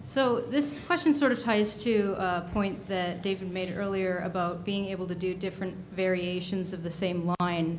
So this question sort of ties to a point that David made earlier about being able to do different variations of the same line.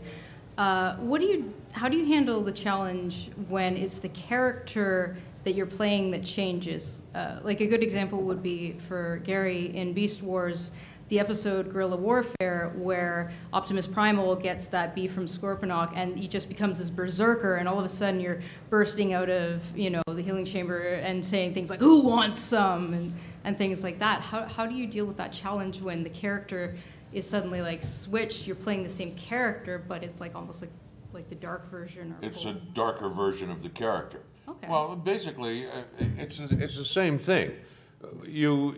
How do you handle the challenge when it's the character that you're playing that changes? Like a good example would be for Garry in Beast Wars, the episode Guerrilla Warfare, where Optimus Primal gets that beef from Scorponok and he just becomes this berserker, and all of a sudden you're bursting out of, the healing chamber and saying things like, "Who wants some?" and things like that. How do you deal with that challenge when the character is suddenly like switched, you're playing the same character, but it's like almost like the dark version? Or it's a darker version of the character. Okay. Well, basically, it's the same thing. You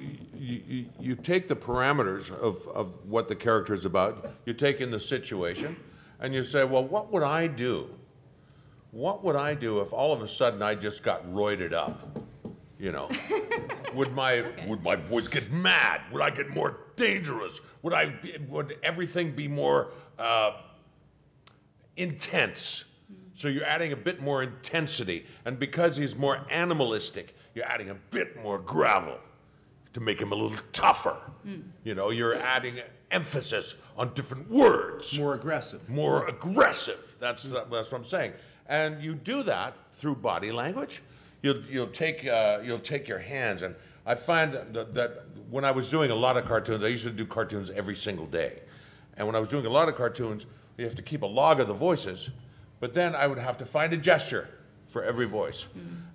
take the parameters of what the character is about, you take in the situation, and you say, well, what would I do? What would I do if all of a sudden I just got roided up? Would my voice get mad? Would I get more dangerous? Would everything be more intense? So you're adding a bit more intensity, and because he's more animalistic, you're adding a bit more gravel to make him a little tougher. You're adding emphasis on different words. More aggressive. More aggressive. That's what I'm saying. And you do that through body language. You'll take your hands, and I find that when I was doing a lot of cartoons, I used to do cartoons every single day. And when I was doing a lot of cartoons, you have to keep a log of the voices, but then I would have to find a gesture for every voice.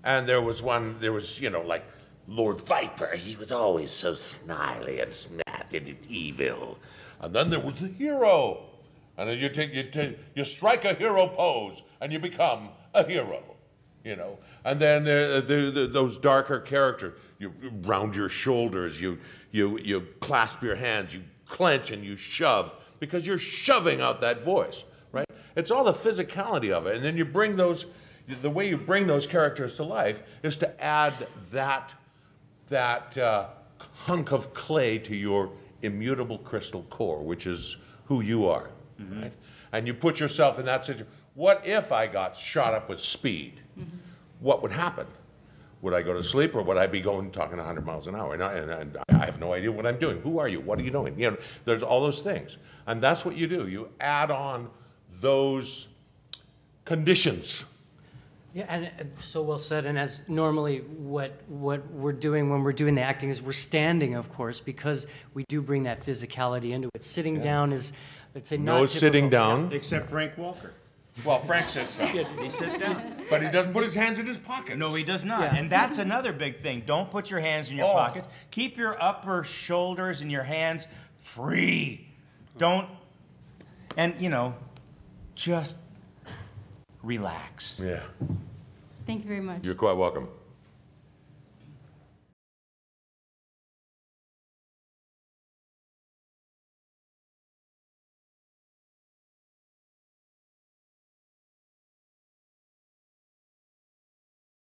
And there was like Lord Viper, he was always so snarly and snappy and evil. And then there was the hero. And then you strike a hero pose and you become a hero, And then those darker characters, you round your shoulders, you clasp your hands, you clench and you shove, because you're shoving out that voice, right? It's all the physicality of it. And then the way you bring those characters to life is to add that hunk of clay to your immutable crystal core, which is who you are, right? And you put yourself in that situation. What if I got shot up with speed? What would happen? Would I go to sleep, or would I be talking 100 miles an hour? And I have no idea what I'm doing. Who are you? What are you doing? There's all those things. And that's what you do. You add on those conditions. Yeah, and so well said. And as normally what we're doing when we're doing the acting is we're standing, of course, because we do bring that physicality into it. Sitting down is, let's say, not no typical. sitting down. Except Frank Walker. Well, Frank sits down. He sits down. But he doesn't put his hands in his pockets. No, he does not. Yeah. And that's another big thing. Don't put your hands in your pockets. Keep your upper shoulders and your hands free. Don't, and just relax. Yeah. Thank you very much. You're quite welcome.